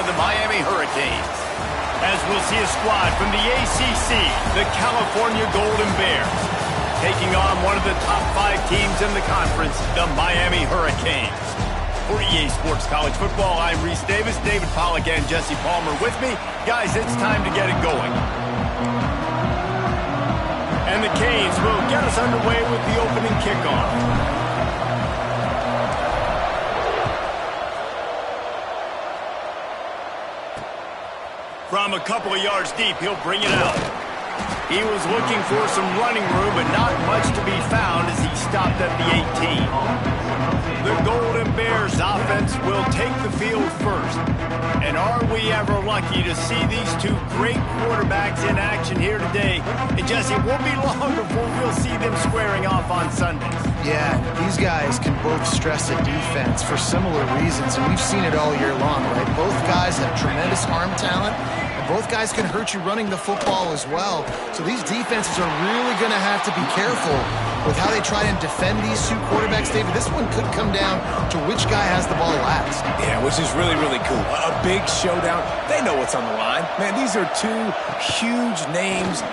the Miami Hurricanes. As we'll see a squad from the ACC, the California Golden Bears, taking on one of the top 5 teams in the conference, the Miami Hurricanes. For EA Sports College Football, I'm Reese Davis, David Pollack, and Jesse Palmer with me. Guys, it's time to get it going. And the Canes will get us underway with the opening kickoff. From a couple of yards deep, he'll bring it out. He was looking for some running room, but not much to be found as he stopped at the 18. The Golden Bears offense will take the field first. And are we ever lucky to see these two great quarterbacks in action here today? And Jesse, it won't be long before we'll see them squaring off on Sundays. Yeah, these guys can both stress a defense for similar reasons, and we've seen it all year long, right? Both guys have tremendous arm talent. Both guys can hurt you running the football as well. So these defenses are really going to have to be careful with how they try and defend these two quarterbacks. David, this one could come down to which guy has the ball last. Yeah, which is really, really cool. A big showdown. They know what's on the line. Man, these are two huge names,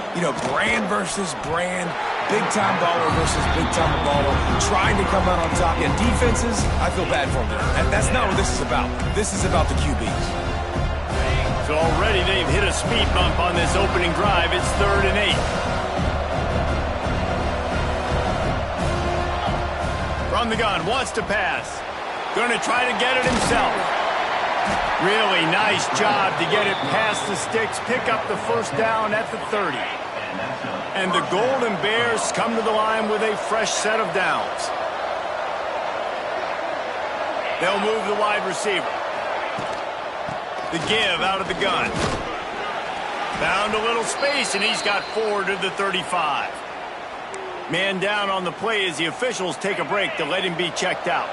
brand versus brand, big-time baller versus big-time baller, trying to come out on top. And defenses, I feel bad for them. That's not what this is about. This is about the QBs. So already they've hit a speed bump on this opening drive. It's 3rd and 8. From the gun, wants to pass. Going to try to get it himself. Really nice job to get it past the sticks, pick up the first down at the 30. And the Golden Bears come to the line with a fresh set of downs. They'll move the wide receiver. The give out of the gun. Found a little space, and he's got 4 to the 35. Man down on the play as the officials take a break to let him be checked out.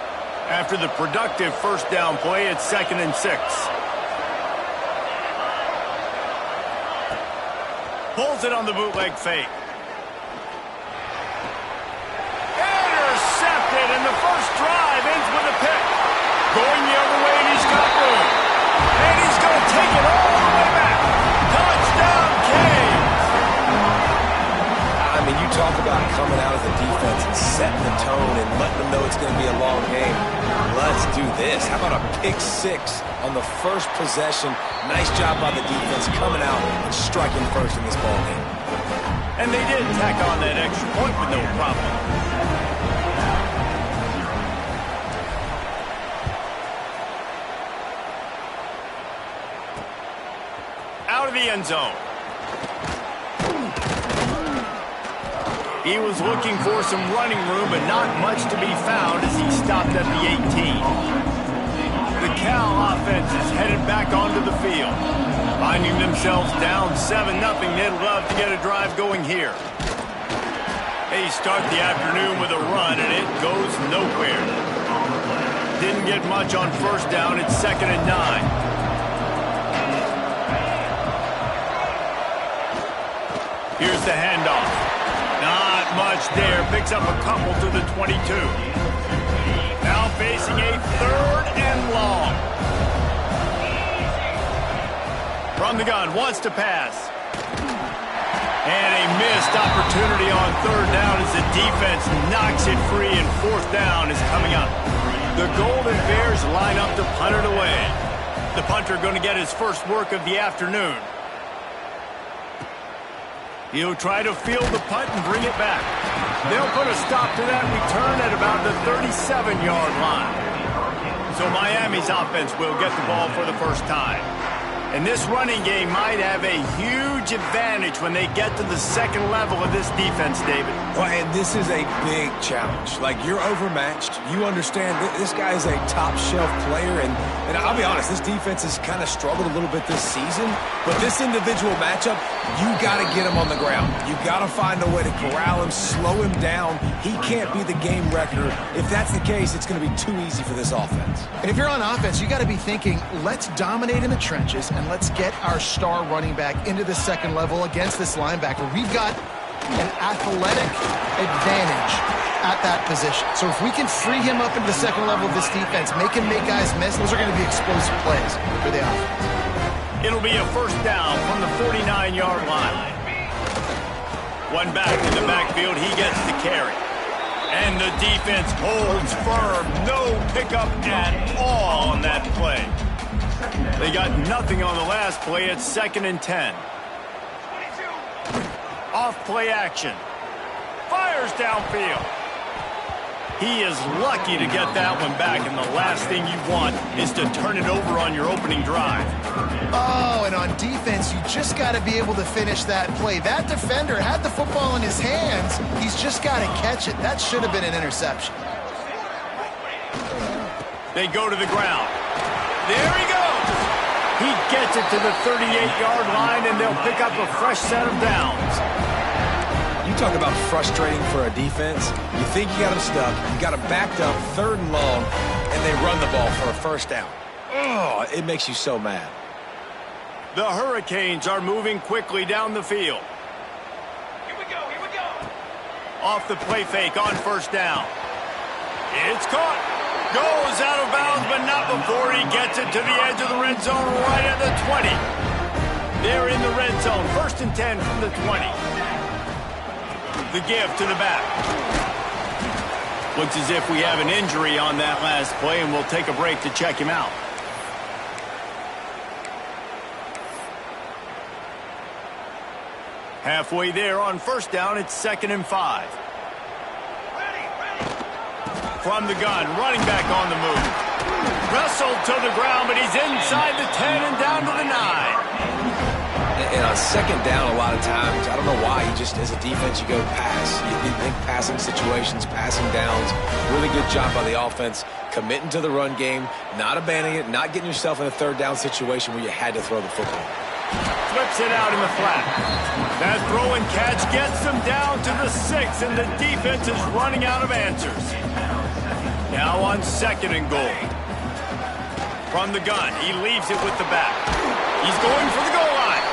After the productive first down play, it's 2nd and 6. Pulls it on the bootleg fake. Intercepted, and the first drive ends with a pick. Going the other way, and he's got room. And he's going to take it all the way back. Touchdown, Canes. I mean, you talk about coming out as a defense and setting the tone and letting them know it's going to be a long game. Let's do this. How about a pick 6 on the first possession? Nice job by the defense coming out and striking first in this ball game. And they did tack on that extra point with no problem. Out of the end zone. He was looking for some running room, but not much to be found as he stopped at the 18. The Cal offense is headed back onto the field. Finding themselves down 7-0, they'd love to get a drive going here. They start the afternoon with a run, and it goes nowhere. Didn't get much on first down. It's 2nd and 9. Here's the handoff. Not much there. Picks up a couple to the 22. Now facing a 3rd and long. From the gun, wants to pass. And a missed opportunity on 3rd down as the defense knocks it free, and 4th down is coming up. The Golden Bears line up to punt it away. The punter going to get his first work of the afternoon. He'll try to field the punt and bring it back. They'll put a stop to that return at about the 37-yard line. So Miami's offense will get the ball for the first time. And this running game might have a huge advantage when they get to the second level of this defense, David. Well, and this is a big challenge. Like, you're overmatched. You understand this guy is a top-shelf player, and I'll be honest, this defense has kind of struggled a little bit this season. But this individual matchup, you got to get him on the ground. You got to find a way to corral him, slow him down. He can't be the game wrecker. If that's the case, it's going to be too easy for this offense. And if you're on offense, you got to be thinking, let's dominate in the trenches and let's get our star running back into the second level against this linebacker. We've got an athletic advantage at that position. So if we can free him up into the second level of this defense, make him make guys miss, those are going to be explosive plays for the offense. It'll be a first down from the 49-yard line. One back in the backfield, he gets the carry. And the defense holds firm. No pickup at all on that play. They got nothing on the last play. It's 2nd and 10. Off play action. Fires downfield. He is lucky to get that one back, and the last thing you want is to turn it over on your opening drive. Oh, and on defense, you just got to be able to finish that play. That defender had the football in his hands. He's just got to catch it. That should have been an interception. They go to the ground. There he goes. He gets it to the 38-yard line, and they'll pick up a fresh set of downs. You talk about frustrating for a defense. You think you got them stuck, you got them backed up, 3rd and long, and they run the ball for a first down. Oh, it makes you so mad. The Hurricanes are moving quickly down the field. Here we go, here we go. Off the play fake on first down. It's caught. Goes out of bounds, but not before he gets it to the edge of the red zone right at the 20. They're in the red zone, 1st and 10 from the 20. The give to the back. Looks as if we have an injury on that last play, and we'll take a break to check him out. Halfway there on first down, it's 2nd and 5. From the gun, running back on the move. Wrestled to the ground, but he's inside the 10 and down to the 9. And on 2nd down, a lot of times, I don't know why, you just, as a defense, you go pass. You think passing situations, passing downs. Really good job by the offense, committing to the run game, not abandoning it, not getting yourself in a 3rd down situation where you had to throw the football. Flips it out in the flat. That throw and catch gets them down to the 6, and the defense is running out of answers. Now on 2nd and goal. From the gun, he leaves it with the back. He's going for the goal line.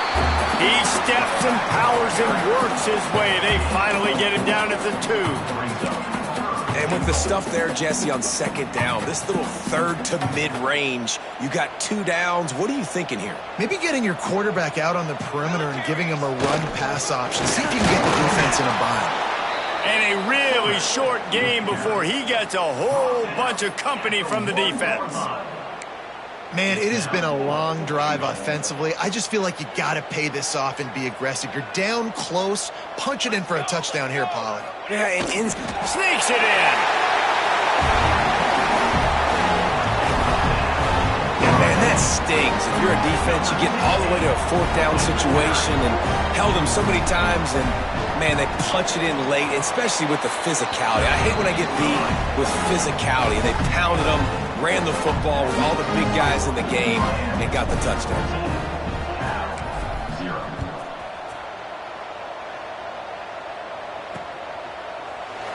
He steps and powers and works his way. They finally get him down at the 2. And with the stuff there, Jesse, on 2nd down, this little 3rd to mid-range, you got 2 downs. What are you thinking here? Maybe getting your quarterback out on the perimeter and giving him a run-pass option. See if you can get the defense in a bind. And a really short game before he gets a whole bunch of company from the defense. Man, it has been a long drive offensively. I just feel like you got to pay this off and be aggressive. You're down close. Punch it in for a touchdown here, Pollard. Yeah, and sneaks it in. Yeah, man, that stings. If you're a defense, you get all the way to a 4th down situation and held them so many times, and man, they punch it in late, especially with the physicality. I hate when I get beat with physicality. They pounded them, ran the football with all the big guys in the game, and got the touchdown.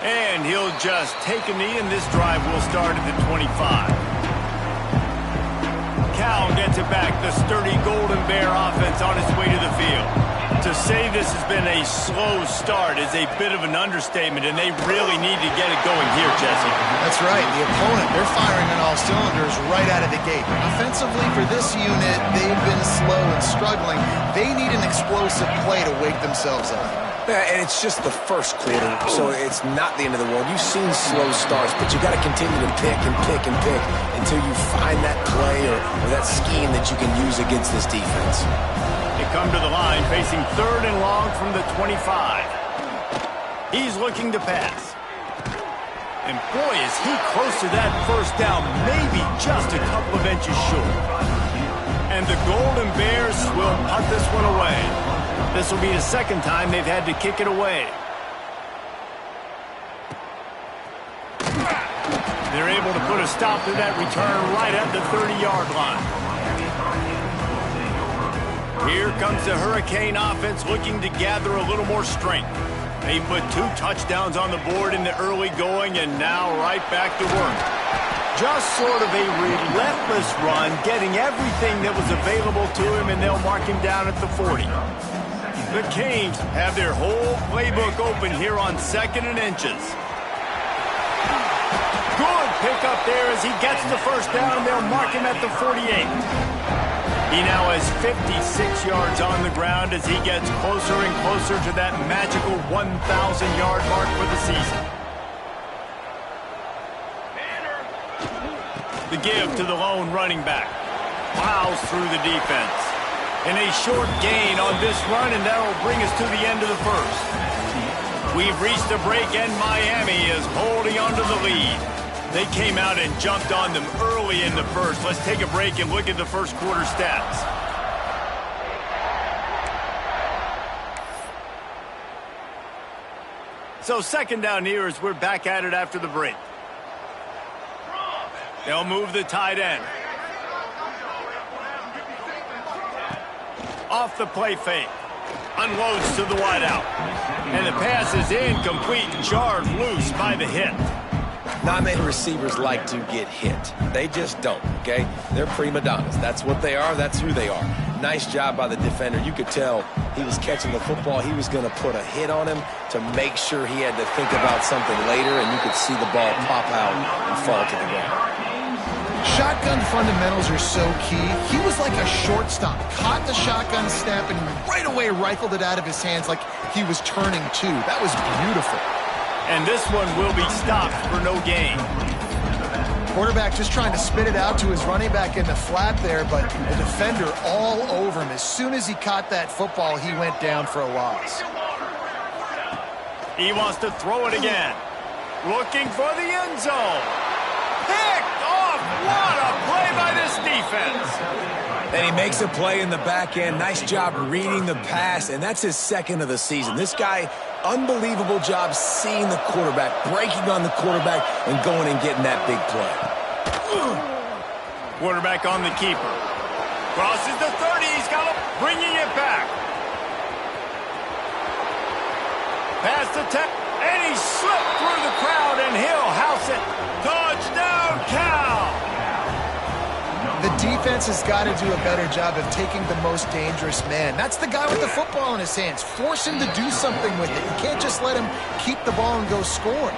And he'll just take a knee, and this drive will start at the 25. Cal gets it back. The sturdy Golden Bear offense on its way to the field. To say this has been a slow start is a bit of an understatement, and they really need to get it going here, Jesse. That's right. The opponent, they're firing on all cylinders right out of the gate. Offensively, for this unit, they've been slow and struggling. They need an explosive play to wake themselves up. Yeah, and it's just the first quarter, so it's not the end of the world. You've seen slow starts, but you got to continue to pick and pick and pick until you find that play or that scheme that you can use against this defense. They come to the line facing 3rd and long from the 25. He's looking to pass. And boy, is he close to that first down, maybe just a couple of inches short. And the Golden Bears will punt this one away. This will be the 2nd time they've had to kick it away. They're able to put a stop to that return right at the 30-yard line. Here comes the Hurricane offense looking to gather a little more strength. They put 2 touchdowns on the board in the early going, and now right back to work. Just sort of a relentless run, getting everything that was available to him, and they'll mark him down at the 40. The Canes have their whole playbook open here on 2nd and inches. Good pickup there as he gets the first down, and they'll mark him at the 48. He now has 56 yards on the ground as he gets closer and closer to that magical 1,000-yard mark for the season. The give to the lone running back. Plows through the defense. And a short gain on this run, and that'll bring us to the end of the first. We've reached a break, and Miami is holding on to the lead. They came out and jumped on them early in the first. Let's take a break and look at the first quarter stats. So second down here as we're back at it after the break. They'll move the tight end. Off the play fake. Unloads to the wideout. And the pass is incomplete, jarred loose by the hit. Not many receivers like to get hit. They just don't, okay? They're prima donnas. That's what they are. That's who they are. Nice job by the defender. You could tell he was catching the football. He was going to put a hit on him to make sure he had to think about something later, and you could see the ball pop out and fall to the ground. Shotgun fundamentals are so key. He was like a shortstop. Caught the shotgun snap and right away rifled it out of his hands like he was turning two. That was beautiful. And this one will be stopped for no gain. Quarterback just trying to spit it out to his running back in the flat there, but the defender all over him. As soon as he caught that football, he went down for a loss. He wants to throw it again. Looking for the end zone. Picked off. What a play by this defense. And he makes a play in the back end. Nice job reading the pass, and that's his second of the season. This guy, unbelievable job seeing the quarterback, breaking on the quarterback, and going and getting that big play. Quarterback on the keeper. Crosses the 30. He's got him bringing it back. Pass the 10. And he slipped through the crowd, and he'll house it. Touchdown, Cal! The defense has got to do a better job of taking the most dangerous man. That's the guy with the football in his hands. Force him to do something with it. You can't just let him keep the ball and go score.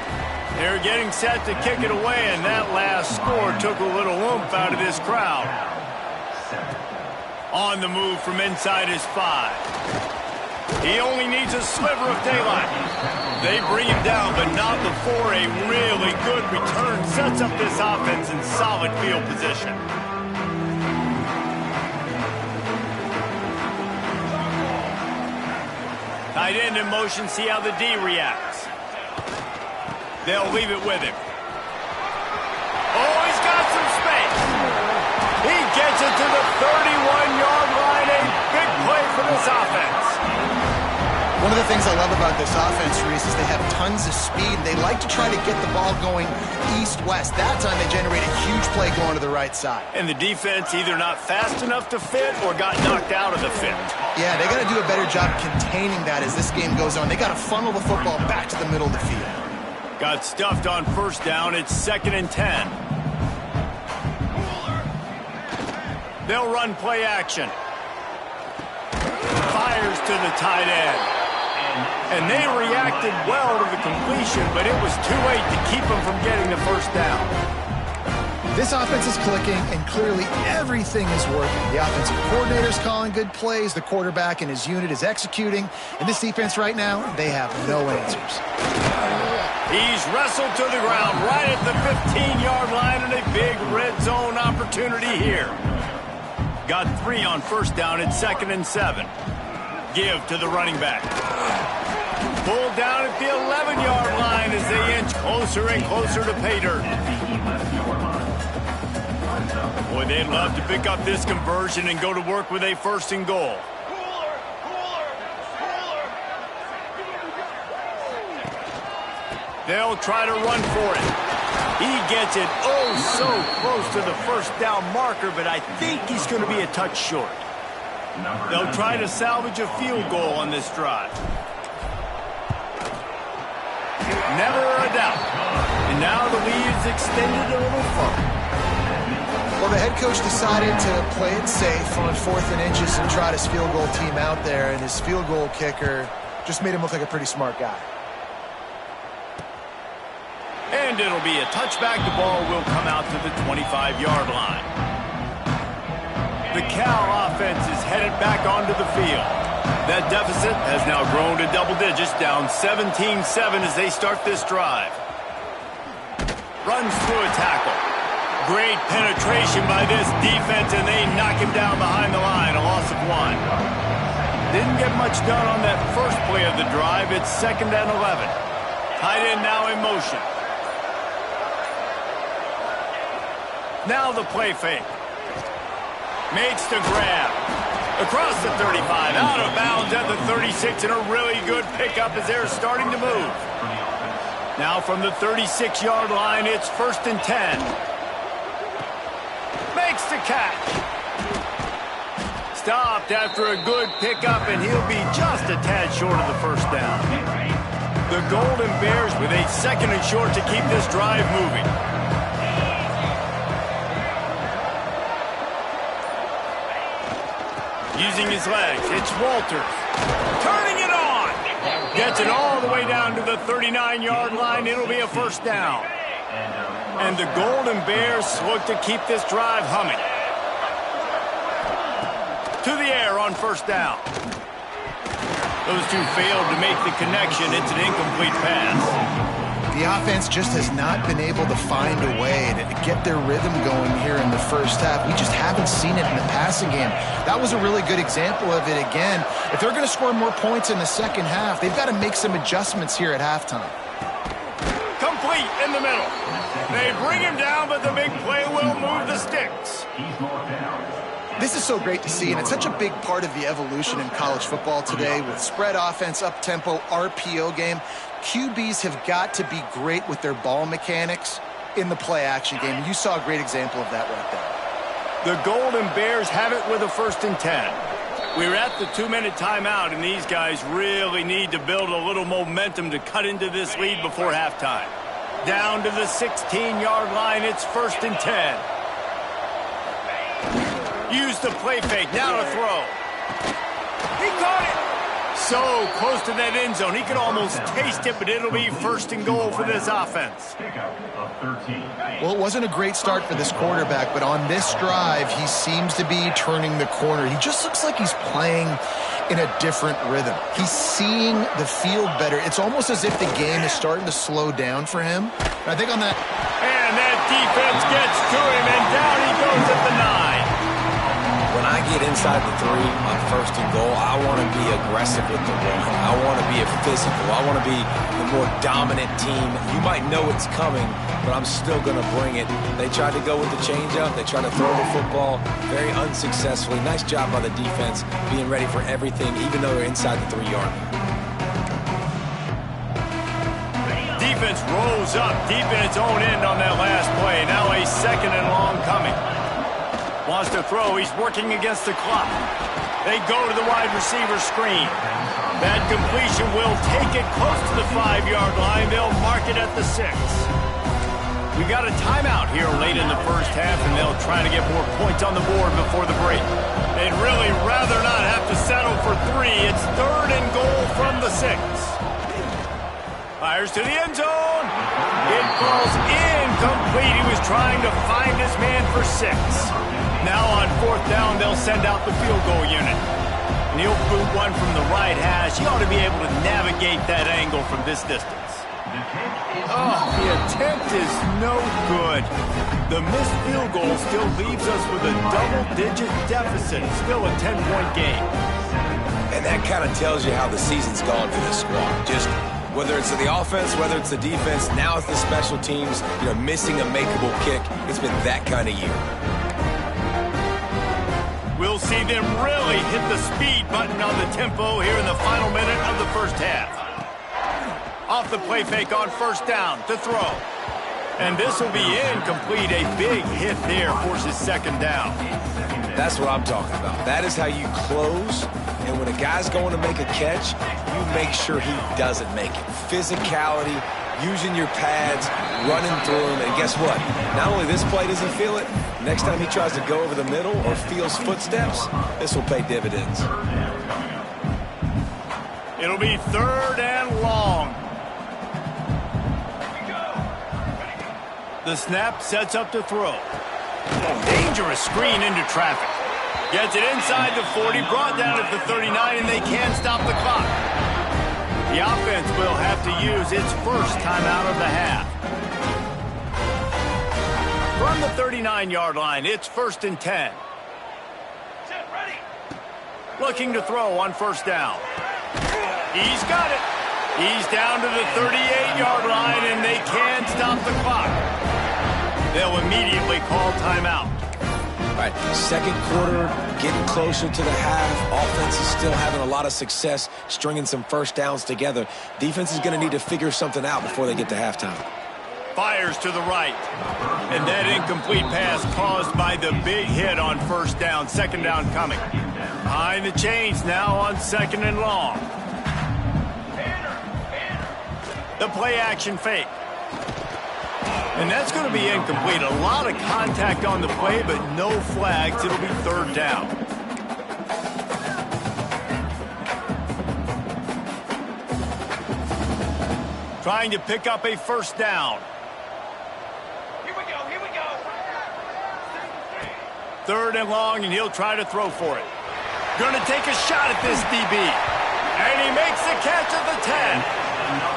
They're getting set to kick it away, and that last score took a little oomph out of this crowd. On the move from inside his 5. He only needs a sliver of daylight. They bring him down, but not before a really good return sets up this offense in solid field position. Tight end in motion, see how the D reacts. They'll leave it with him. Oh, he's got some space. He gets it to the 31-yard line. A big play for this offense. One of the things I love about this offense, Reese, is they have tons of speed. They like to try to get the ball going east-west. That time they generate a huge play going to the right side. And the defense either not fast enough to fit or got knocked out of the fit. Yeah, they got to do a better job containing that as this game goes on. They got to funnel the football back to the middle of the field. Got stuffed on first down. It's 2nd and 10. They'll run play action. Fires to the tight end. And they reacted well to the completion, but it was too late to keep them from getting the first down. This offense is clicking, and clearly everything is working. The offensive coordinator's calling good plays, the quarterback and his unit is executing, and this defense right now, they have no answers. He's wrestled to the ground right at the 15-yard line, and a big red zone opportunity here. Got 3 on first down at 2nd and 7. Give to the running back. Pulled down at the 11-yard line as they inch closer and closer to pay dirt. Boy, they'd love to pick up this conversion and go to work with a 1st and goal. They'll try to run for it. He gets it so close to the first down marker, but I think he's going to be a touch short. They'll try to salvage a field goal on this drive. Never a doubt. And now the lead is extended a little further. Well, the head coach decided to play it safe on 4th and inches and trot his field goal team out there, and his field goal kicker just made him look like a pretty smart guy. And it'll be a touchback. The ball will come out to the 25-yard line. The Cal offense is headed back onto the field. That deficit has now grown to double digits, down 17-7 as they start this drive. Runs through a tackle. Great penetration by this defense, and they knock him down behind the line, a loss of 1. Didn't get much done on that first play of the drive. It's 2nd and 11. Tight end now in motion. Now the play fake. Makes the grab. Across the 35, out of bounds at the 36, and a really good pickup as they're starting to move. Now from the 36-yard line, it's 1st and 10. Makes the catch. Stopped after a good pickup, and he'll be just a tad short of the first down. The Golden Bears with a 2nd and short to keep this drive moving. Using his legs, it's Walters. Turning it on. Gets it all the way down to the 39-yard line. It'll be a 1st down. And the Golden Bears look to keep this drive humming. To the air on 1st down. Those two failed to make the connection. It's an incomplete pass. The offense just has not been able to find a way to get their rhythm going here in the first half. We just haven't seen it in the passing game. That was a really good example of it again. If they're going to score more points in the second half, they've got to make some adjustments here at halftime. Complete in the middle. They bring him down, but the big play will move the sticks. This is so great to see, and it's such a big part of the evolution in college football today with spread offense, up-tempo, RPO game. QBs have got to be great with their ball mechanics in the play-action game. You saw a great example of that right there. The Golden Bears have it with a 1st and 10. We're at the 2-minute timeout, and these guys really need to build a little momentum to cut into this lead before halftime. Down to the 16-yard line, it's 1st and 10. Use the play fake, now to throw. He caught it! So close to that end zone, he could almost taste it, but it'll be 1st and goal for this offense. Well, it wasn't a great start for this quarterback, but on this drive, he seems to be turning the corner. He just looks like he's playing in a different rhythm. He's seeing the field better. It's almost as if the game is starting to slow down for him. And I think on that... And that defense gets to him, and down he goes at the 9. When I get inside the 3 on 1st and goal, I want to be aggressive with the run. I want to be a physical. I want to be the more dominant team. You might know it's coming, but I'm still going to bring it. They tried to go with the changeup. They tried to throw the football very unsuccessfully. Nice job by the defense being ready for everything, even though they're inside the 3-yard line. Defense rolls up deep in its own end on that last play. Now a 2nd and long coming. Wants to throw. He's working against the clock. They go to the wide receiver screen. That completion will take it close to the 5-yard line. They'll mark it at the 6. We got a timeout here late in the first half, and they'll try to get more points on the board before the break. They'd really rather not have to settle for 3. It's 3rd and goal from the 6. Fires to the end zone. It falls incomplete. He was trying to find his man for 6. Now on 4th down, they'll send out the field goal unit. And he'll boot one from the right hash. He ought to be able to navigate that angle from this distance. Oh, the attempt is no good. The missed field goal still leaves us with a double-digit deficit. Still a 10-point game. And that kind of tells you how the season's gone for this squad. Just whether it's the offense, whether it's the defense, now it's the special teams, missing a makeable kick. It's been that kind of year. We'll see them really hit the speed button on the tempo here in the final minute of the first half. Off the play fake on 1st down to throw. And this will be incomplete. A big hit there forces 2nd down. That's what I'm talking about. That is how you close. And when a guy's going to make a catch, you make sure he doesn't make it. Physicality, using your pads, running through him. And guess what? Not only this play does he feel it, next time he tries to go over the middle or feels footsteps, this will pay dividends. It'll be 3rd and long. The snap sets up to throw. Dangerous screen into traffic. Gets it inside the 40, brought down at the 39, and they can't stop the clock. The offense will have to use its first timeout of the half. From the 39-yard line, it's 1st and 10. Set, ready. Looking to throw on 1st down. He's got it. He's down to the 38-yard line, and they can't stop the clock. They'll immediately call timeout. All right, second quarter, getting closer to the half. Offense is still having a lot of success stringing some first downs together. Defense is going to need to figure something out before they get to halftime. Fires to the right. And that incomplete pass caused by the big hit on 1st down. 2nd down coming. Behind the chains now on 2nd and long. The play action fake. And that's going to be incomplete. A lot of contact on the play, but no flags. It'll be 3rd down. Trying to pick up a 1st down. Here we go, here we go. 3rd and long, and he'll try to throw for it. Going to take a shot at this DB. And he makes the catch at the 10.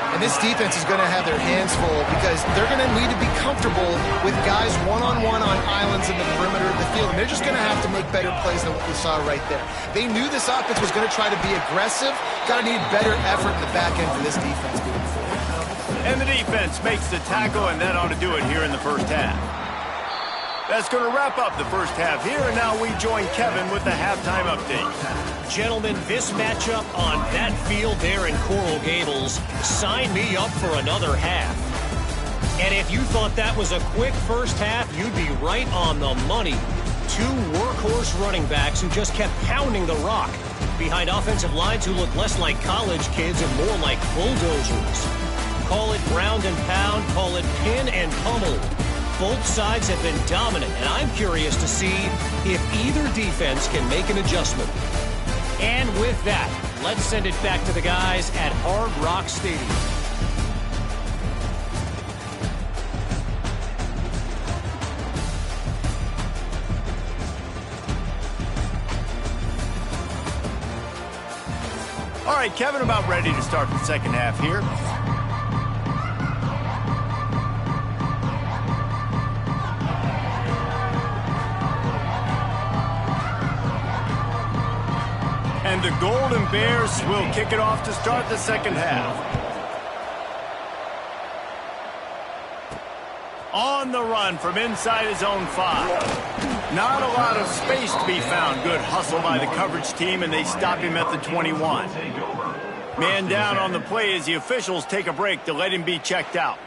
And this defense is going to have their hands full because they're going to need to be comfortable with guys one-on-one on islands in the perimeter of the field. And they're just going to have to make better plays than what we saw right there. They knew this offense was going to try to be aggressive. Got to need better effort in the back end for this defense moving forward. And the defense makes the tackle, and that ought to do it here in the 1st half. That's going to wrap up the 1st half here, and now we join Kevin with the halftime update. Gentlemen, this matchup on that field there in Coral Gables, sign me up for another half. And if you thought that was a quick 1st half, you'd be right on the money. 2 workhorse running backs who just kept pounding the rock behind offensive lines who look less like college kids and more like bulldozers. Call it ground and pound, call it pin and pummel. Both sides have been dominant, and I'm curious to see if either defense can make an adjustment. And with that, let's send it back to the guys at Hard Rock Stadium. All right, Kevin, about ready to start the 2nd half here. And the Golden Bears will kick it off to start the 2nd half. On the run from inside his own 5. Not a lot of space to be found. Good hustle by the coverage team, and they stop him at the 21. Man down on the play as the officials take a break to let him be checked out.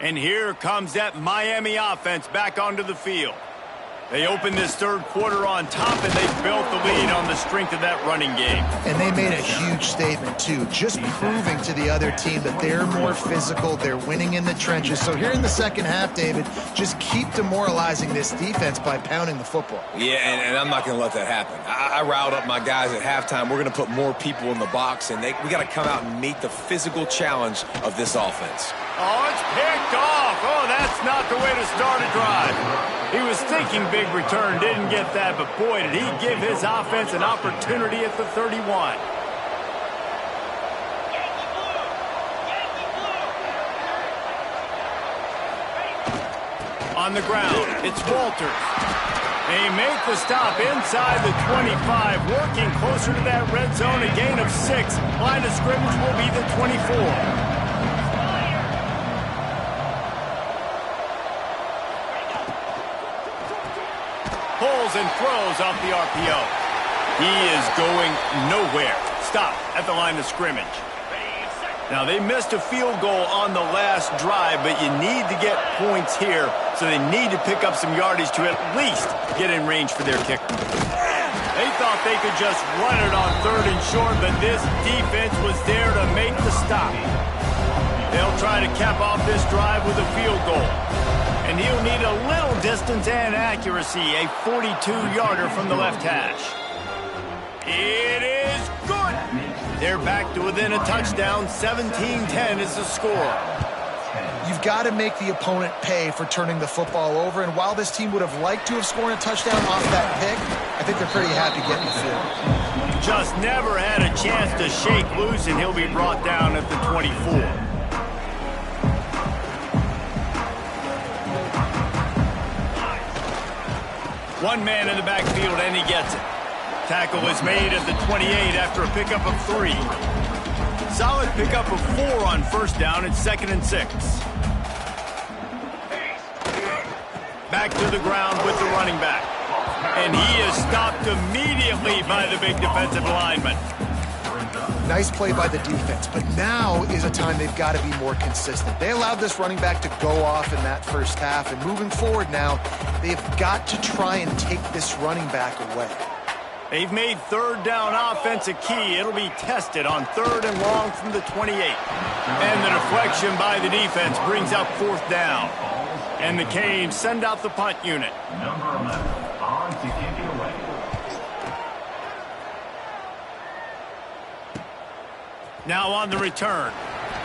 And here comes that Miami offense back onto the field. They opened this 3rd quarter on top, and they built the lead on the strength of that running game. And they made a huge statement, too, just proving to the other team that they're more physical, they're winning in the trenches. So here in the 2nd half, David, just keep demoralizing this defense by pounding the football. Yeah, and I'm not going to let that happen. I riled up my guys at halftime. We're going to put more people in the box, and we got to come out and meet the physical challenge of this offense. Oh, it's picked off. Oh, that's not the way to start a drive. He was thinking big return, didn't get that, but boy, did he give his offense an opportunity at the 31. On the ground, it's Walters. They make the stop inside the 25, working closer to that red zone, a gain of 6. Line of scrimmage will be the 24. Pulls and throws off the RPO. He is going nowhere. Stop at the line of scrimmage. Now, they missed a field goal on the last drive, but you need to get points here, so they need to pick up some yardage to at least get in range for their kicker. They thought they could just run it on 3rd and short, but this defense was there to make the stop. They'll try to cap off this drive with a field goal. And he'll need a little distance and accuracy, a 42-yarder from the left hash. It is good. They're back to within a touchdown. 17-10 is the score. You've got to make the opponent pay for turning the football over, and while this team would have liked to have scored a touchdown off that pick, I think they're pretty happy getting the field. Just never had a chance to shake loose, and he'll be brought down at the 24. One man in the backfield, and he gets it. Tackle is made at the 28 after a pickup of 3. Solid pickup of 4 on first down. It's 2nd and 6. Back to the ground with the running back. And he is stopped immediately by the big defensive lineman. Nice play by the defense, but now is a time they've got to be more consistent. They allowed this running back to go off in that first half, and moving forward now, they've got to try and take this running back away. They've made third down offense a key. It'll be tested on 3rd and long from the 28. And the deflection by the defense brings up 4th down. And the Canes send out the punt unit. Number 11, on to kick it away. Now on the return.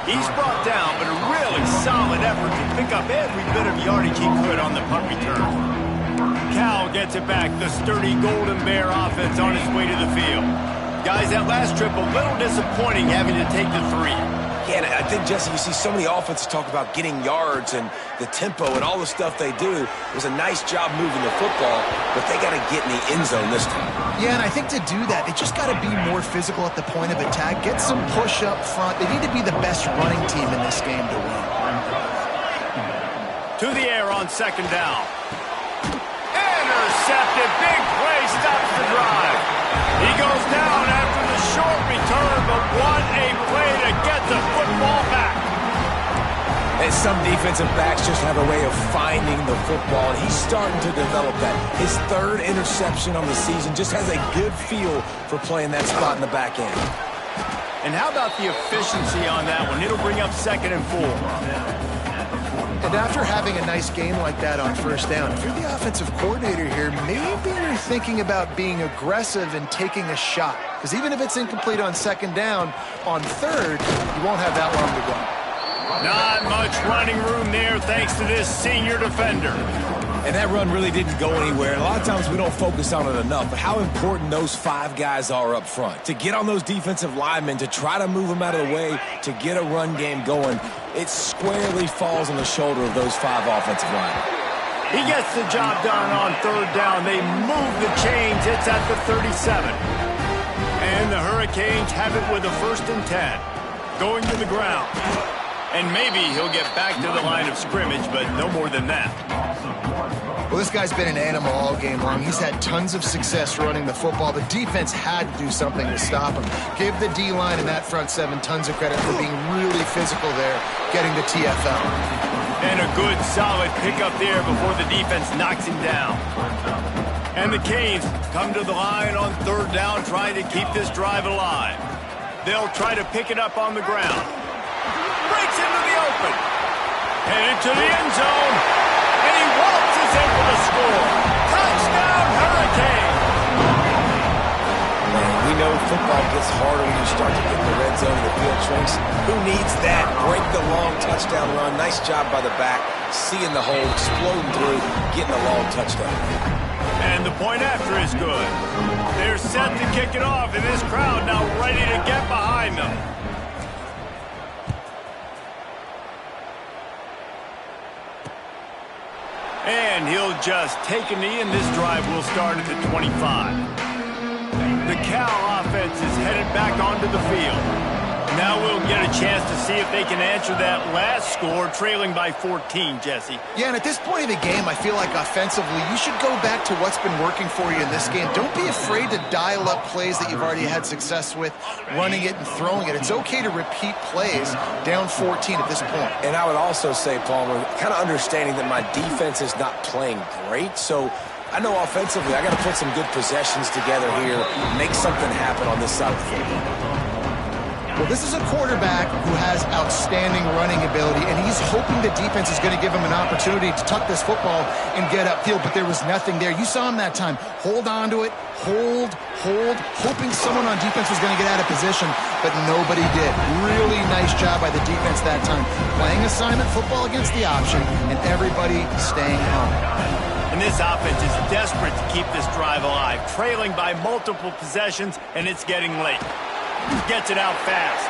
He's brought down, but a really solid effort to pick up every bit of yardage he could on the punt return. Cal gets it back. The sturdy Golden Bear offense on its way to the field. Guys, that last trip a little disappointing having to take the 3. Yeah, and I think, Jesse, you see so many offenses talk about getting yards and the tempo and all the stuff they do. It was a nice job moving the football, but they got to get in the end zone this time. Yeah, and I think to do that, they just got to be more physical at the point of attack, get some push up front. They need to be the best running team in this game to win. To the air on 2nd down. Intercepted. Big play stops the drive. He goes down after the short return, but what a play to get the football back. And some defensive backs just have a way of finding the football, and he's starting to develop that. His 3rd interception on the season, just has a good feel for playing that spot in the back end. And how about the efficiency on that one? It'll bring up 2nd and 4. And after having a nice game like that on first down, if you're the offensive coordinator here, maybe you're thinking about being aggressive and taking a shot. Because even if it's incomplete on 2nd down, on 3rd, you won't have that long to go. Not much running room there thanks to this senior defender. And that run really didn't go anywhere. And a lot of times we don't focus on it enough, but how important those 5 guys are up front. To get on those defensive linemen, to try to move them out of the way, to get a run game going, it squarely falls on the shoulder of those 5 offensive linemen. He gets the job done on 3rd down. They move the chains. It's at the 37. And the Hurricanes have it with a 1st and 10. Going to the ground. And maybe he'll get back to the line of scrimmage, but no more than that. Well, this guy's been an animal all game long. He's had tons of success running the football. The defense had to do something to stop him. Give the D-line and that front 7 tons of credit for being really physical there, getting the TFL. And a good, solid pickup there before the defense knocks him down. And the Canes come to the line on 3rd down, trying to keep this drive alive. They'll try to pick it up on the ground. Breaks into the open. Headed to the end zone. And he waltzes in for the score. Touchdown, Hurricane. Man, we know football gets harder when you start to get in the red zone of the field shrinks. Who needs that? Break the long touchdown run. Nice job by the back. Seeing the hole, exploding through, getting a long touchdown. And the point after is good. They're set to kick it off, and this crowd now ready to get behind them. And he'll just take a knee, and this drive will start at the 25. The Cal offense is headed back onto the field. Now we'll get a chance to see if they can answer that last score, trailing by 14, Jesse. Yeah, and at this point of the game, I feel like offensively, you should go back to what's been working for you in this game. Don't be afraid to dial up plays that you've already had success with, running it and throwing it. It's okay to repeat plays down 14 at this point. And I would also say, Palmer, kind of understanding that my defense is not playing great, so I know offensively I got to put some good possessions together here, make something happen on this side of the field. Well, this is a quarterback who has outstanding running ability, and he's hoping the defense is going to give him an opportunity to tuck this football and get upfield, but there was nothing there. You saw him that time. Hold on to it, hold, hoping someone on defense was going to get out of position, but nobody did. Really nice job by the defense that time. Playing assignment football against the option, and everybody staying home. And this offense is desperate to keep this drive alive, trailing by multiple possessions, and it's getting late. Gets it out fast.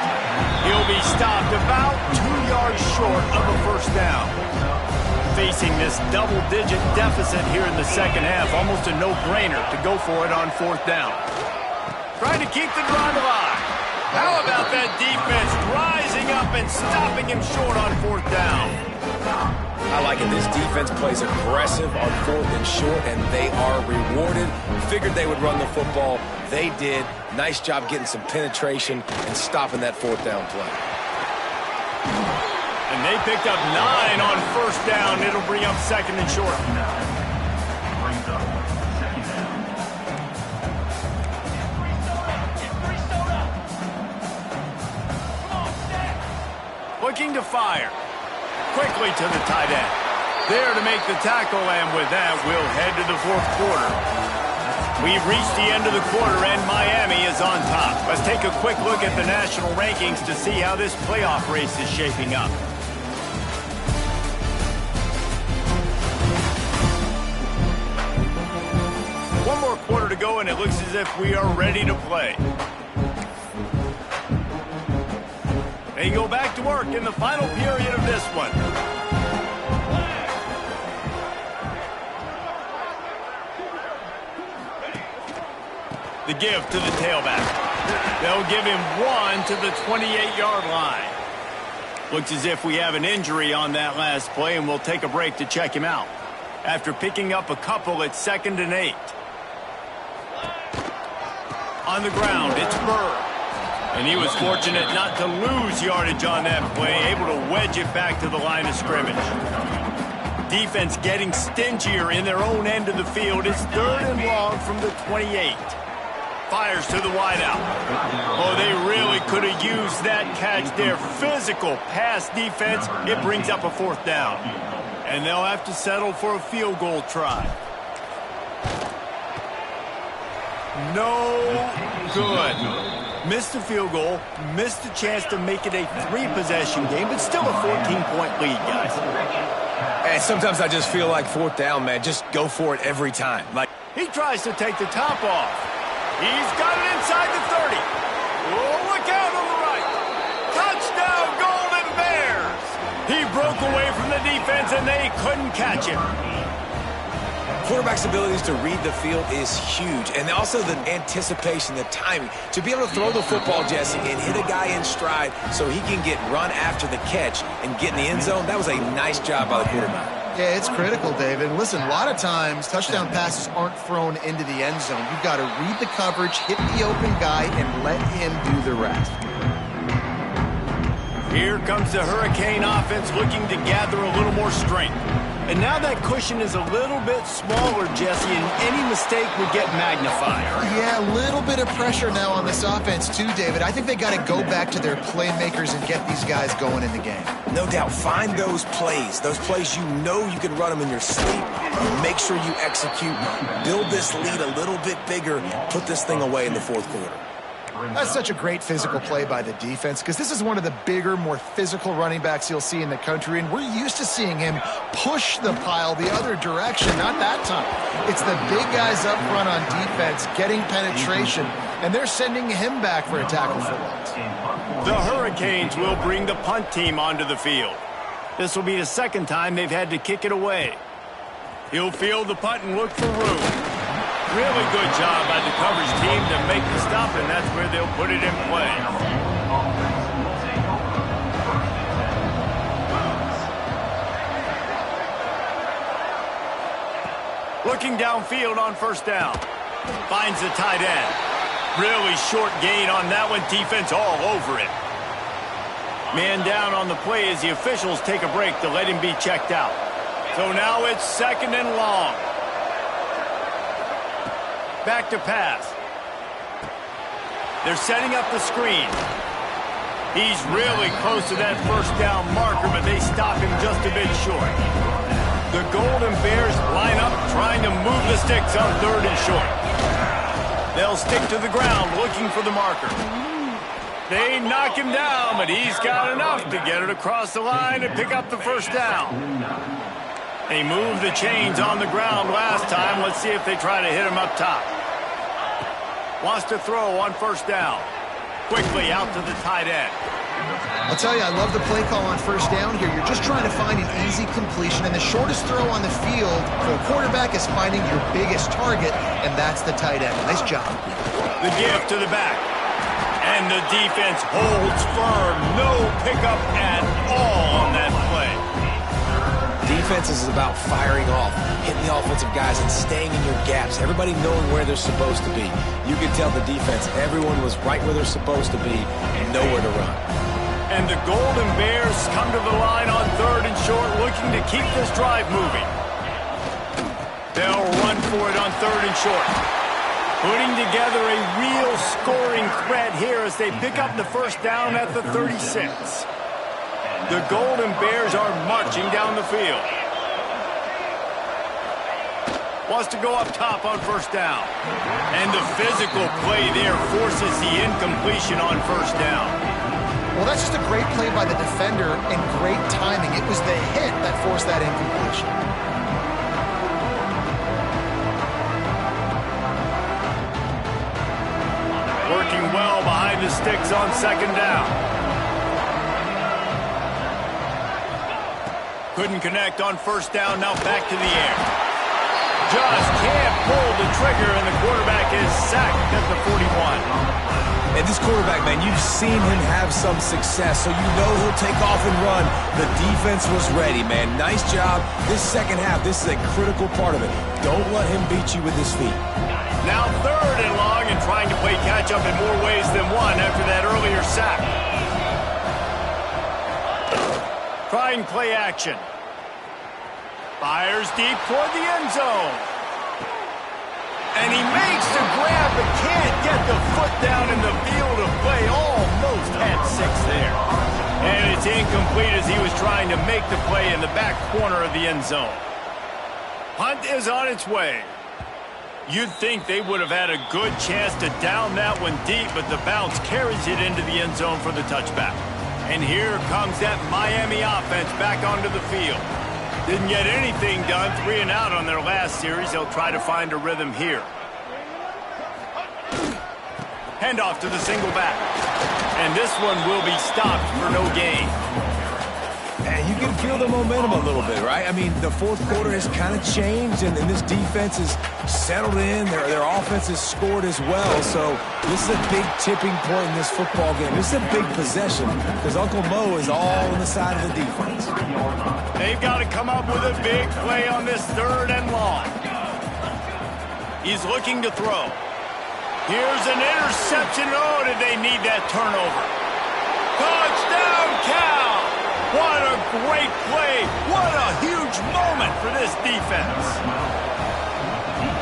He'll be stopped about 2 yards short of a first down. Facing this double-digit deficit here in the second half, almost a no-brainer to go for it on fourth down. Trying to keep the drive alive. How about that defense rising up and stopping him short on fourth down? I like it. This defense plays aggressive on fourth and short, and they are rewarded. Figured they would run the football. They did. Nice job getting some penetration and stopping that fourth down play. And they picked up 9 on first down. It'll bring up second and short. Brings up second down. Looking to fire. Quickly to the tight end. There to make the tackle, and with that, we'll head to the fourth quarter. We've reached the end of the quarter, and Miami is on top. Let's take a quick look at the national rankings to see how this playoff race is shaping up. One more quarter to go, and it looks as if we are ready to play. They go back to work in the final period of this one. The give to the tailback. They'll give him 1 to the 28-yard line. Looks as if we have an injury on that last play, and we'll take a break to check him out. After picking up a couple, it's 2nd and 8. On the ground, it's Burr. And he was fortunate not to lose yardage on that play, able to wedge it back to the line of scrimmage. Defense getting stingier in their own end of the field. It's 3rd and long from the 28. Fires to the wideout. Oh, they really could have used that catch there. Physical pass defense. It brings up a fourth down. And they'll have to settle for a field goal try. No good. Missed the field goal, missed the chance to make it a 3-possession game, but still a 14-point lead, guys. And sometimes I just feel like fourth down, man. Just go for it every time. Like he tries to take the top off. He's got it inside the 30. Oh, look out on the right. Touchdown, Golden Bears. He broke away from the defense, and they couldn't catch him. Quarterback's abilities to read the field is huge, and also the anticipation, the timing. To be able to throw the football, Jesse, and hit a guy in stride so he can get run after the catch and get in the end zone, that was a nice job by the quarterback. Yeah, it's critical, David. Listen, a lot of times touchdown passes aren't thrown into the end zone. You've got to read the coverage, hit the open guy, and let him do the rest. Here comes the Hurricane offense looking to gather a little more strength. And now that cushion is a little bit smaller, Jesse, and any mistake would get magnified. Yeah, a little bit of pressure now on this offense too, David. I think they got to go back to their playmakers and get these guys going in the game. No doubt. Find those plays you know you can run them in your sleep. Make sure you execute. Build this lead a little bit bigger. Put this thing away in the fourth quarter. That's such a great physical play by the defense because this is one of the bigger, more physical running backs you'll see in the country, and we're used to seeing him push the pile the other direction. Not that time. It's the big guys up front on defense getting penetration, and they're sending him back for a tackle for loss. The Hurricanes will bring the punt team onto the field. This will be the second time they've had to kick it away. He'll field the punt and look for room. Really good job by the coverage team to make the stop, and that's where they'll put it in play. Looking downfield on first down. Finds the tight end. Really short gain on that one. Defense all over it. Man down on the play as the officials take a break to let him be checked out. So now it's 2nd and long. Back to pass. They're setting up the screen. He's really close to that first down marker, but they stop him just a bit short. The Golden Bears line up trying to move the sticks on 3rd and short. They'll stick to the ground looking for the marker. They knock him down, but he's got enough to get it across the line and pick up the first down. They moved the chains on the ground last time. Let's see if they try to hit him up top. Wants to throw on 1st down. Quickly out to the tight end. I'll tell you, I love the play call on 1st down here. You're just trying to find an easy completion, and the shortest throw on the field for a quarterback is finding your biggest target, and that's the tight end. Nice job. The give to the back. And the defense holds firm. No pickup at all on that play. Defense is about firing off, hitting the offensive guys and staying in your gaps. Everybody knowing where they're supposed to be. You can tell the defense, everyone was right where they're supposed to be and nowhere to run. And the Golden Bears come to the line on 3rd and short, looking to keep this drive moving. They'll run for it on 3rd and short. Putting together a real scoring threat here as they pick up the first down at the 36. The Golden Bears are marching down the field. Wants to go up top on 1st down. And the physical play there forces the incompletion on 1st down. Well, that's just a great play by the defender and great timing. It was the hit that forced that incompletion. Working well behind the sticks on 2nd down. Couldn't connect on 1st down, now back to the air. Just can't pull the trigger, and the quarterback is sacked at the 41. And this quarterback, man, you've seen him have some success, so you know he'll take off and run. The defense was ready, man. Nice job. This second half, this is a critical part of it. Don't let him beat you with his feet. Now 3rd and long and trying to play catch-up in more ways than one after that earlier sack. Trying play action. Fires deep toward the end zone. And he makes the grab but can't get the foot down in the field of play. Almost had 6 there. And it's incomplete as he was trying to make the play in the back corner of the end zone. Punt is on its way. You'd think they would have had a good chance to down that one deep, but the bounce carries it into the end zone for the touchback. And here comes that Miami offense back onto the field. Didn't get anything done, 3 and out on their last series. They'll try to find a rhythm here. Handoff to the single back. And this one will be stopped for no gain. And you can feel the momentum a little bit, right? I mean, the 4th quarter has kind of changed, and this defense is settled in. Their offense has scored as well. So this is a big tipping point in this football game. This is a big possession because Uncle Mo is all on the side of the defense. They've got to come up with a big play on this 3rd and long. He's looking to throw. Here's an interception. Oh, did they need that turnover? Touchdown, Cal! What a great play. What a huge moment for this defense.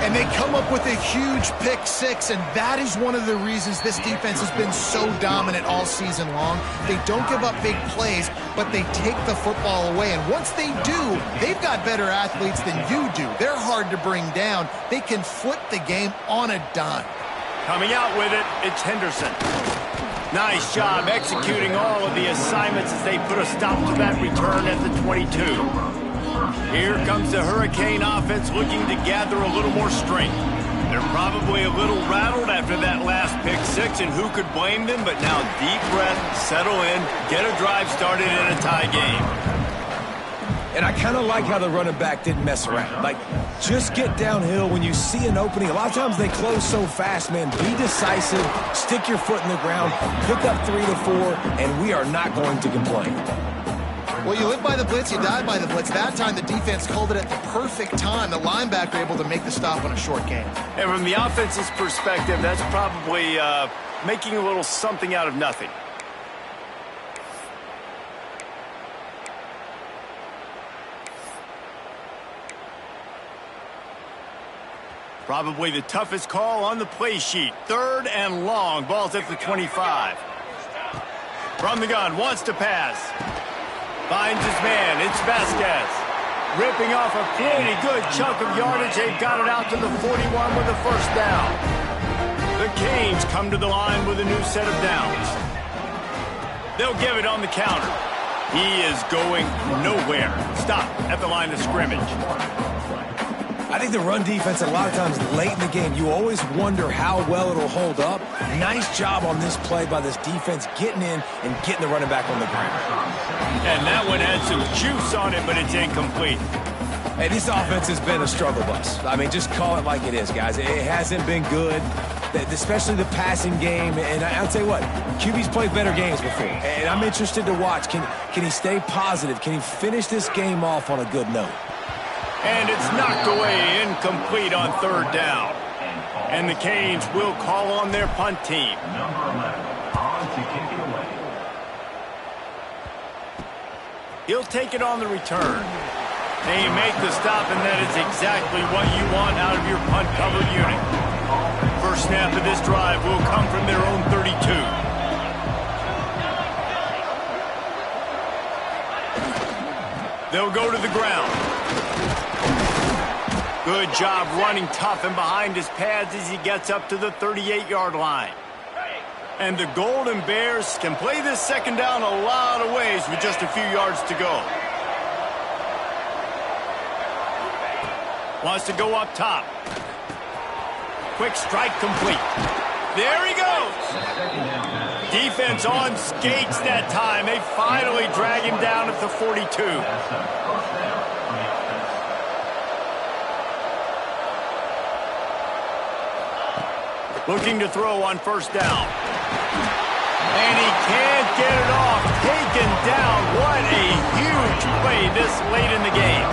And they come up with a huge pick 6, and that is one of the reasons this defense has been so dominant all season long. They don't give up big plays, but they take the football away. And once they do, they've got better athletes than you do. They're hard to bring down. They can flip the game on a dime. Coming out with it, it's Henderson. Nice job executing all of the assignments as they put a stop to that return at the 22. Here comes the Hurricane offense looking to gather a little more strength. They're probably a little rattled after that last pick 6, and who could blame them? But now deep breath, settle in, get a drive started in a tie game. And I kind of like how the running back didn't mess around. Like, just get downhill when you see an opening. A lot of times they close so fast, man. Be decisive, stick your foot in the ground, pick up 3 to 4, and we are not going to complain. Well, you live by the blitz, you die by the blitz. That time the defense called it at the perfect time. The linebacker able to make the stop on a short game. And from the offense's perspective, that's probably making a little something out of nothing. Probably the toughest call on the play sheet. 3rd and long. Ball's at the 25. From the gun, wants to pass. Finds his man. It's Vasquez. Ripping off a pretty good chunk of yardage. They've got it out to the 41 with a first down. The Canes come to the line with a new set of downs. They'll give it on the counter. He is going nowhere. Stop at the line of scrimmage. I think the run defense, a lot of times late in the game, you always wonder how well it'll hold up. Nice job on this play by this defense getting in and getting the running back on the ground. And that one had some juice on it, but it's incomplete. Hey, this offense has been a struggle bus. I mean, just call it like it is, guys. It hasn't been good, especially the passing game. And I'll tell you what, QB's played better games before. And I'm interested to watch. Can he stay positive? Can he finish this game off on a good note? And it's knocked away, incomplete on third down. And the Canes will call on their punt team. Number 11, on to kick it away. He'll take it on the return. They make the stop, and that is exactly what you want out of your punt-covered unit. First snap of this drive will come from their own 32. They'll go to the ground. Good job running tough and behind his pads as he gets up to the 38-yard line. And the Golden Bears can play this second down a lot of ways with just a few yards to go. Wants to go up top. Quick strike complete. There he goes. Defense on skates that time. They finally drag him down at the 42. Looking to throw on first down. And he can't get it off. Taken down. What a huge play this late in the game.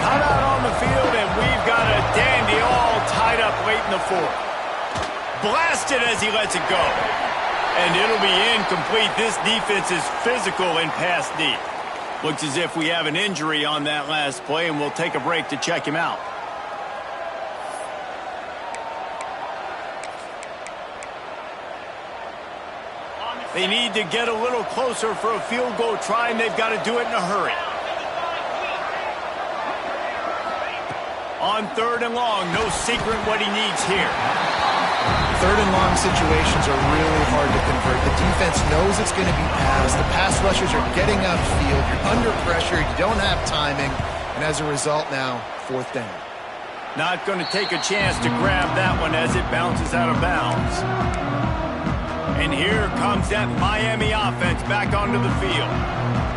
Cut out on the field, and we've got a dandy all tied up late in the fourth. Blasted as he lets it go. And it'll be incomplete. This defense is physical and pass deep. Looks as if we have an injury on that last play, and we'll take a break to check him out. They need to get a little closer for a field goal try, and they've got to do it in a hurry. On third and long, no secret what he needs here. Third and long situations are really hard to convert. The defense knows it's going to be passed. The pass rushers are getting upfield. You're under pressure. You don't have timing. And as a result now, fourth down. Not going to take a chance to grab that one as it bounces out of bounds. And here comes that Miami offense back onto the field.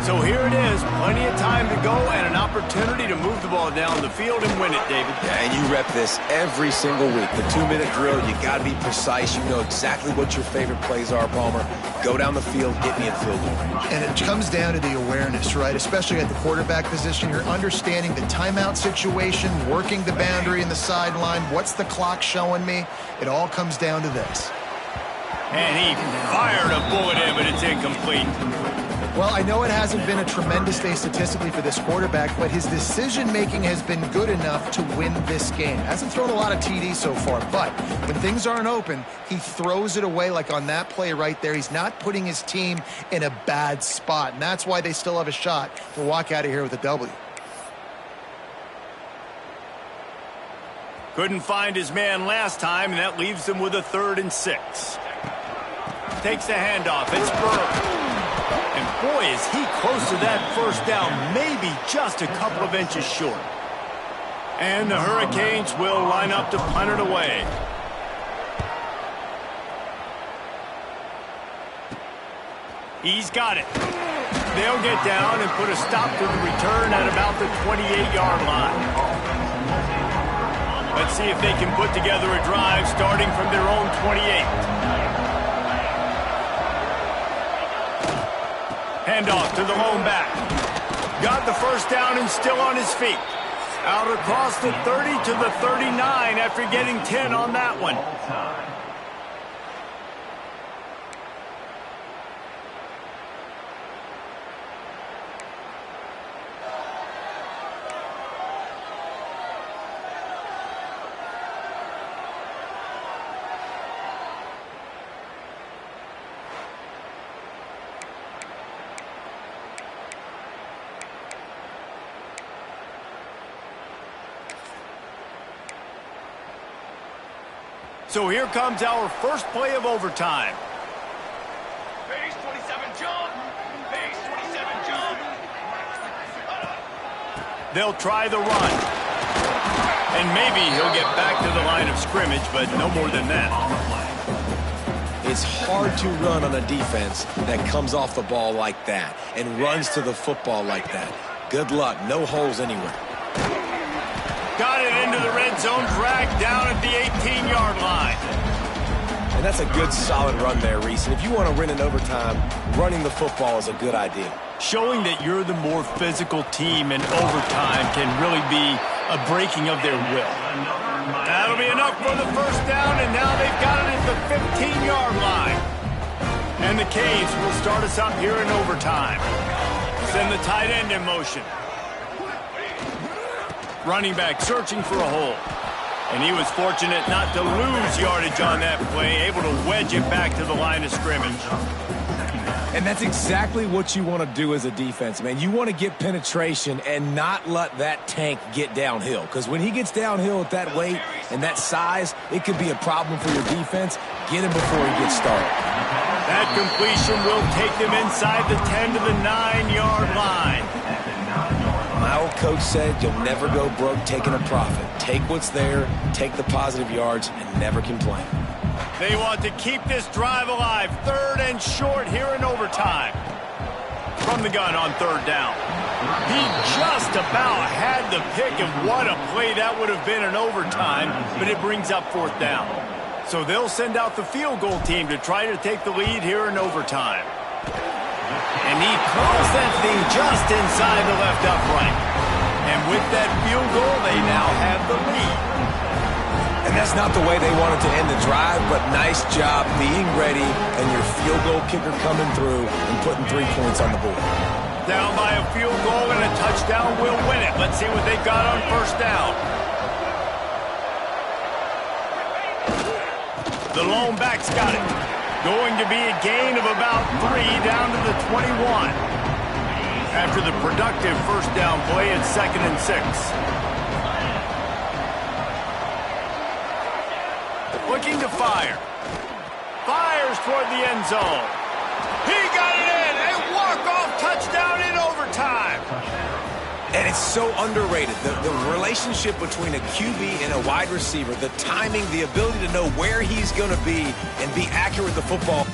So here it is, plenty of time to go and an opportunity to move the ball down the field and win it, David. Yeah, and you rep this every single week. The 2-minute drill, you got to be precise. You know exactly what your favorite plays are, Palmer. Go down the field, get me in field goal range. And it comes down to the awareness, right? Especially at the quarterback position. You're understanding the timeout situation, working the boundary and the sideline. What's the clock showing me? It all comes down to this. And he fired a bullet in, but it's incomplete. Well, I know it hasn't been a tremendous day statistically for this quarterback, but his decision-making has been good enough to win this game. Hasn't thrown a lot of TDs so far, but when things aren't open, he throws it away like on that play right there. He's not putting his team in a bad spot, and that's why they still have a shot to walk out of here with a W. Couldn't find his man last time, and that leaves him with a 3rd and 6. Takes the handoff. It's Burke. And boy, is he close to that first down, maybe just a couple of inches short. And the Hurricanes will line up to punt it away. He's got it. They'll get down and put a stop to the return at about the 28-yard line. Let's see if they can put together a drive starting from their own 28. Handoff to the lone back. Got the first down and still on his feet. Out across the 30 to the 39 after getting 10 on that one. So here comes our first play of overtime. Base 27 jump. Base 27 jump. They'll try the run. And maybe he'll get back to the line of scrimmage, but no more than that. It's hard to run on a defense that comes off the ball like that and runs to the football like that. Good luck. No holes anywhere. Got it into the red zone, dragged down at the 18-yard line. And that's a good, solid run there, Reese. And if you want to win in overtime, running the football is a good idea. Showing that you're the more physical team in overtime can really be a breaking of their will. That'll be enough for the first down, and now they've got it at the 15-yard line. And the Canes will start us up here in overtime. Send the tight end in motion. Running back searching for a hole. And he was fortunate not to lose yardage on that play, able to wedge it back to the line of scrimmage. And that's exactly what you want to do as a defense, man. You want to get penetration and not let that tank get downhill. Because when he gets downhill at that weight and that size, it could be a problem for your defense. Get him before he gets started. That completion will take them inside the 10 to the 9-yard line. My old coach said you'll never go broke taking a profit. Take what's there, take the positive yards, and never complain. They want to keep this drive alive. 3rd and short here in overtime. From the gun on 3rd down. He just about had the pick of what a play that would have been in overtime, but it brings up 4th down. So they'll send out the field goal team to try to take the lead here in overtime. And he curls that thing just inside the left upright. And with that field goal, they now have the lead. And that's not the way they wanted to end the drive, but nice job being ready and your field goal kicker coming through and putting 3 points on the board. Down by a field goal and a touchdown will win it. Let's see what they got on 1st down. The lone back's got it. Going to be a gain of about 3 down to the 21. After the productive 1st down play, it's 2nd and 6. Looking to fire. Fires toward the end zone. He got it in. A walk-off touchdown in overtime. And it's so underrated. The relationship between a QB and a wide receiver, the timing, the ability to know where he's going to be and be accurate with the football.